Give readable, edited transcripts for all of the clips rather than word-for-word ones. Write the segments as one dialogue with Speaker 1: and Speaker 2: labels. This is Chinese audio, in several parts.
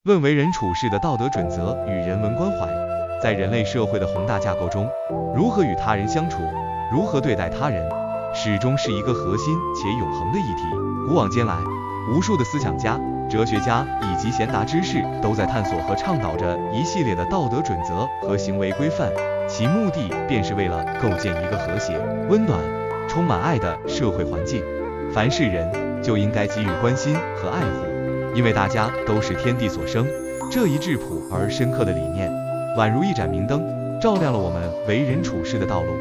Speaker 1: 论为人处事的道德准则与人文关怀，在人类社会的宏大架构中，如何与他人相处，如何对待他人，始终是一个核心且永恒的议题。古往今来，无数的思想家、哲学家以及贤达之士都在探索和倡导着一系列的道德准则和行为规范，其目的便是为了构建一个和谐、温暖、充满爱的社会环境。凡是人就应该给予关心和爱护，因为大家都是天地所生。这一质朴而深刻的理念，宛如一盏明灯，照亮了我们为人处事的道路，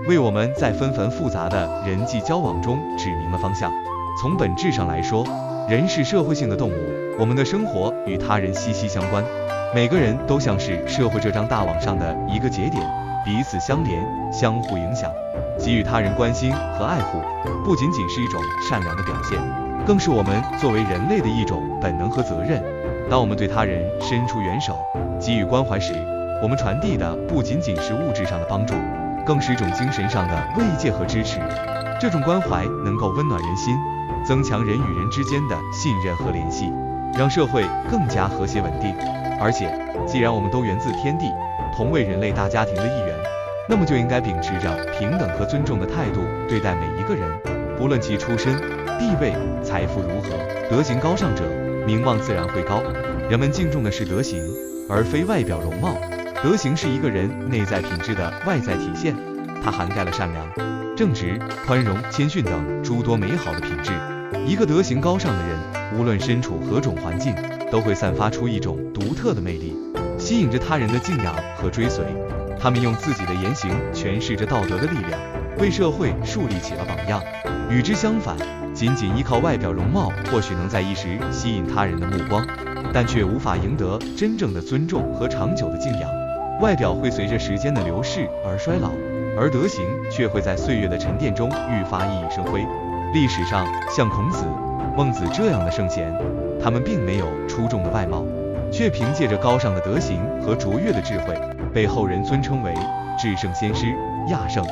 Speaker 1: 为我们在纷繁复杂的人际交往中指明了方向。从本质上来说，人是社会性的动物，我们的生活与他人息息相关，每个人都像是社会这张大网上的一个节点，彼此相连，相互影响。给予他人关心和爱护，不仅仅是一种善良的表现，更是我们作为人类的一种本能和责任。当我们对他人伸出援手，给予关怀时，我们传递的不仅仅是物质上的帮助，更是一种精神上的慰藉和支持。这种关怀能够温暖人心，增强人与人之间的信任和联系，让社会更加和谐稳定。而且，既然我们都源自天地，同为人类大家庭的一员，那么就应该秉持着平等和尊重的态度对待每一个人，不论其出身、地位、财富如何，德行高尚者，名望自然会高。人们敬重的是德行，而非外表容貌。德行是一个人内在品质的外在体现，它涵盖了善良、正直、宽容、谦逊等诸多美好的品质。一个德行高尚的人，无论身处何种环境，都会散发出一种独特的魅力，吸引着他人的敬仰和追随。他们用自己的言行诠释着道德的力量，为社会树立起了榜样。与之相反，仅仅依靠外表容貌，或许能在一时吸引他人的目光，但却无法赢得真正的尊重和长久的敬仰。外表会随着时间的流逝而衰老，而德行却会在岁月的沉淀中愈发熠熠生辉。历史上，像孔子、孟子这样的圣贤，他们并没有出众的外貌，却凭借着高尚的德行和卓越的智慧，被后人尊称为至圣先师、亚圣。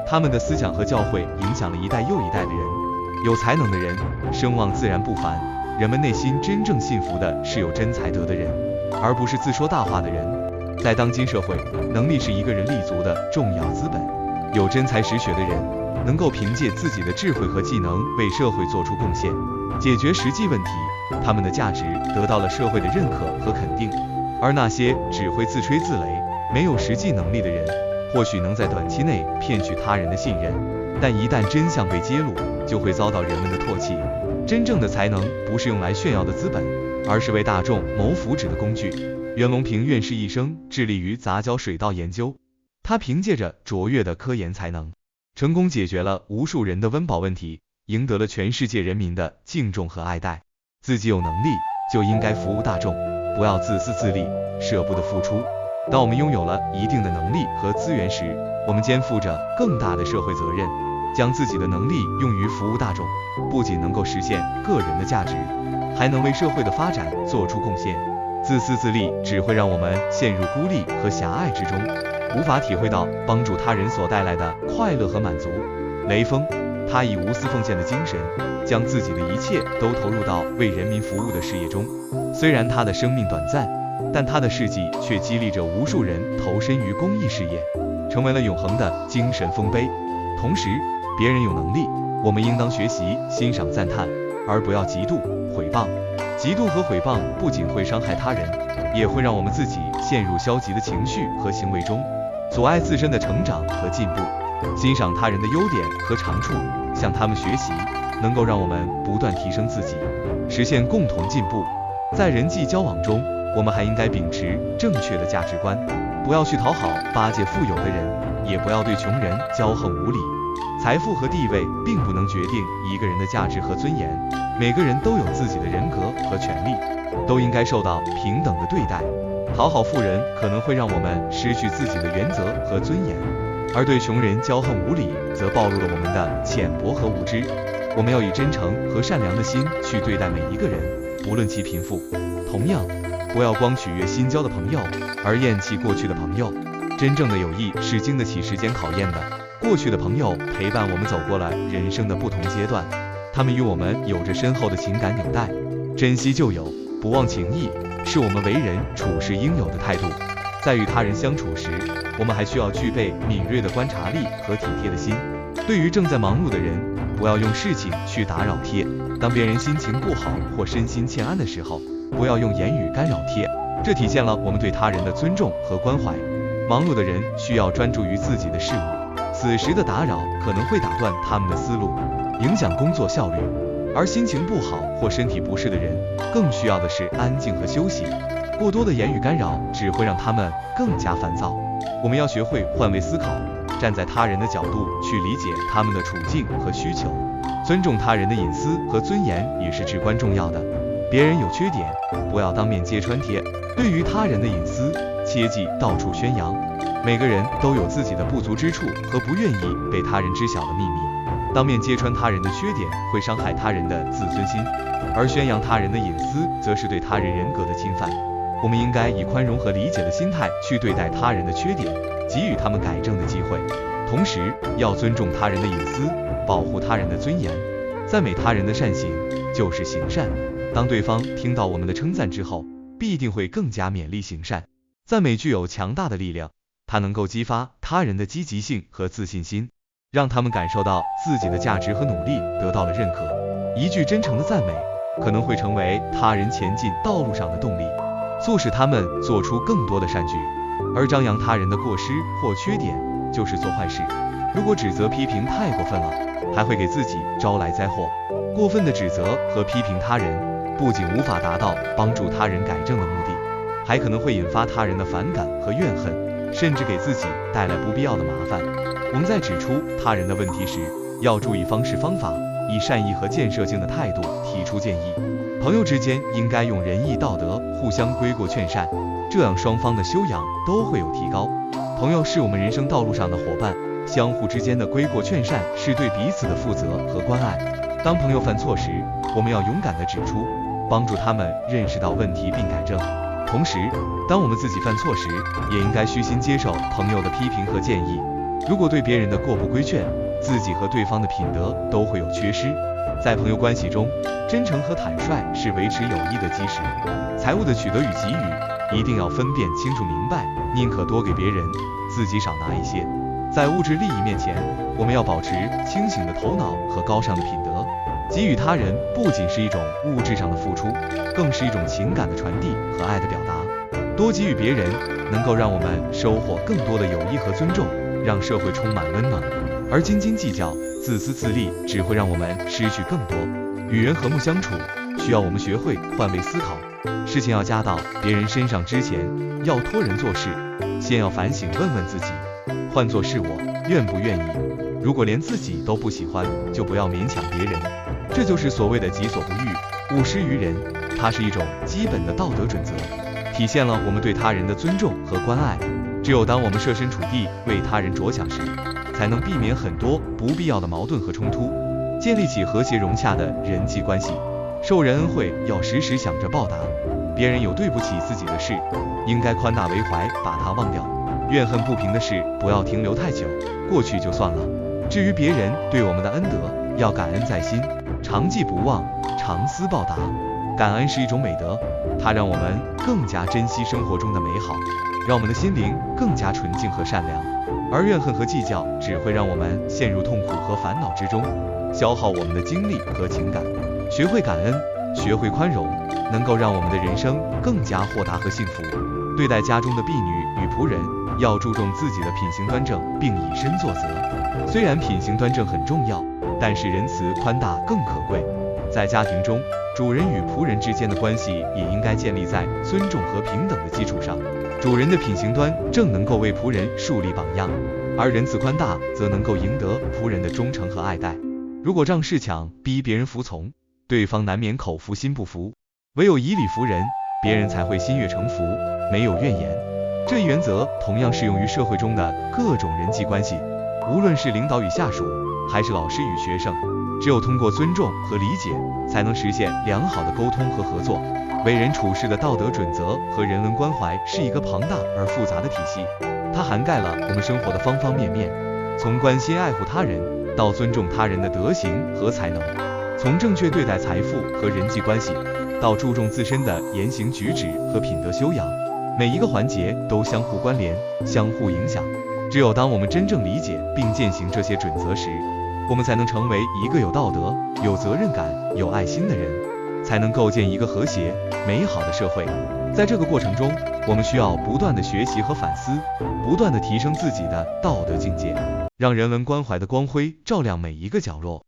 Speaker 1: 他们的思想和教诲影响了一代又一代的人。有才能的人，声望自然不凡。人们内心真正信服的是有真才德的人，而不是自说大话的人。在当今社会，能力是一个人立足的重要资本。有真才实学的人，能够凭借自己的智慧和技能为社会做出贡献，解决实际问题，他们的价值得到了社会的认可和肯定。而那些只会自吹自擂、没有实际能力的人，或许能在短期内骗取他人的信任，但一旦真相被揭露，就会遭到人们的唾弃。真正的才能不是用来炫耀的资本，而是为大众谋福祉的工具。袁隆平院士一生致力于杂交水稻研究，他凭借着卓越的科研才能，成功解决了无数人的温饱问题，赢得了全世界人民的敬重和爱戴。自己有能力就应该服务大众，不要自私自利，舍不得付出。当我们拥有了一定的能力和资源时，我们肩负着更大的社会责任。将自己的能力用于服务大众，不仅能够实现个人的价值，还能为社会的发展做出贡献。自私自利只会让我们陷入孤立和狭隘之中，无法体会到帮助他人所带来的快乐和满足。雷锋，他以无私奉献的精神，将自己的一切都投入到为人民服务的事业中。虽然他的生命短暂，但他的事迹却激励着无数人投身于公益事业，成为了永恒的精神丰碑。同时，别人有能力，我们应当学习欣赏赞叹，而不要嫉妒毁谤。嫉妒和毁谤不仅会伤害他人，也会让我们自己陷入消极的情绪和行为中，阻碍自身的成长和进步。欣赏他人的优点和长处，向他们学习，能够让我们不断提升自己，实现共同进步。在人际交往中，我们还应该秉持正确的价值观，不要去讨好巴结富有的人，也不要对穷人骄横无礼。财富和地位并不能决定一个人的价值和尊严，每个人都有自己的人格和权利，都应该受到平等的对待。讨好富人可能会让我们失去自己的原则和尊严，而对穷人骄横无礼，则暴露了我们的浅薄和无知。我们要以真诚和善良的心去对待每一个人，不论其贫富。同样，不要光取悦新交的朋友，而厌弃过去的朋友。真正的友谊是经得起时间考验的。过去的朋友陪伴我们走过了人生的不同阶段，他们与我们有着深厚的情感纽带。珍惜旧友，不忘情义，是我们为人处事应有的态度。在与他人相处时，我们还需要具备敏锐的观察力和体贴的心。对于正在忙碌的人，不要用事情去打扰贴；当别人心情不好或身心欠安的时候，不要用言语干扰贴。这体现了我们对他人的尊重和关怀。忙碌的人需要专注于自己的事物，此时的打扰可能会打断他们的思路，影响工作效率。而心情不好或身体不适的人，更需要的是安静和休息。过多的言语干扰只会让他们更加烦躁。我们要学会换位思考，站在他人的角度去理解他们的处境和需求。尊重他人的隐私和尊严也是至关重要的。别人有缺点，不要当面揭穿贴。对于他人的隐私，切忌到处宣扬。每个人都有自己的不足之处和不愿意被他人知晓的秘密。当面揭穿他人的缺点会伤害他人的自尊心，而宣扬他人的隐私则是对他人人格的侵犯。我们应该以宽容和理解的心态去对待他人的缺点，给予他们改正的机会。同时，要尊重他人的隐私，保护他人的尊严。赞美他人的善行就是行善。当对方听到我们的称赞之后，必定会更加勉励行善。赞美具有强大的力量，它能够激发他人的积极性和自信心，让他们感受到自己的价值和努力得到了认可。一句真诚的赞美可能会成为他人前进道路上的动力，促使他们做出更多的善举。而张扬他人的过失或缺点就是做坏事。如果指责批评太过分了，还会给自己招来灾祸。过分的指责和批评他人不仅无法达到帮助他人改正的目的，还可能会引发他人的反感和怨恨，甚至给自己带来不必要的麻烦。我们在指出他人的问题时，要注意方式方法，以善意和建设性的态度提出建议。朋友之间应该用仁义道德互相规过劝善，这样双方的修养都会有提高。朋友是我们人生道路上的伙伴，相互之间的规过劝善是对彼此的负责和关爱。当朋友犯错时，我们要勇敢地指出，帮助他们认识到问题并改正。同时，当我们自己犯错时，也应该虚心接受朋友的批评和建议。如果对别人的过不规劝，自己和对方的品德都会有缺失。在朋友关系中，真诚和坦率是维持友谊的基石。财物的取得与给予，一定要分辨清楚明白，宁可多给别人，自己少拿一些。在物质利益面前，我们要保持清醒的头脑和高尚的品德。给予他人不仅是一种物质上的付出，更是一种情感的传递和爱的表达。多给予别人，能够让我们收获更多的友谊和尊重，让社会充满温暖。而斤斤计较、自私自利，只会让我们失去更多。与人和睦相处，需要我们学会换位思考。事情要加到别人身上之前，要托人做事，先要反省问问自己，换作是我，愿不愿意？如果连自己都不喜欢，就不要勉强别人。这就是所谓的己所不欲，勿施于人。它是一种基本的道德准则，体现了我们对他人的尊重和关爱。只有当我们设身处地为他人着想时，才能避免很多不必要的矛盾和冲突，建立起和谐融洽的人际关系。受人恩惠要时时想着报答，别人有对不起自己的事，应该宽大为怀，把它忘掉。怨恨不平的事不要停留太久，过去就算了。至于别人对我们的恩德，要感恩在心，常记不忘，常思报答。感恩是一种美德，它让我们更加珍惜生活中的美好，让我们的心灵更加纯净和善良。而怨恨和计较只会让我们陷入痛苦和烦恼之中，消耗我们的精力和情感。学会感恩，学会宽容，能够让我们的人生更加豁达和幸福。对待家中的婢女与仆人，要注重自己的品行端正，并以身作则。虽然品行端正很重要，但是仁慈宽大更可贵。在家庭中，主人与仆人之间的关系也应该建立在尊重和平等的基础上。主人的品行端正能够为仆人树立榜样，而仁慈宽大则能够赢得仆人的忠诚和爱戴。如果仗势强逼别人服从，对方难免口服心不服，唯有以理服人，别人才会心悦诚服，没有怨言。这一原则同样适用于社会中的各种人际关系，无论是领导与下属，还是老师与学生，只有通过尊重和理解，才能实现良好的沟通和合作。为人处事的道德准则和人文关怀是一个庞大而复杂的体系，它涵盖了我们生活的方方面面，从关心爱护他人到尊重他人的德行和才能，从正确对待财富和人际关系到注重自身的言行举止和品德修养，每一个环节都相互关联，相互影响。只有当我们真正理解并践行这些准则时，我们才能成为一个有道德、有责任感、有爱心的人，才能构建一个和谐、美好的社会。在这个过程中，我们需要不断的学习和反思，不断的提升自己的道德境界，让人文关怀的光辉照亮每一个角落。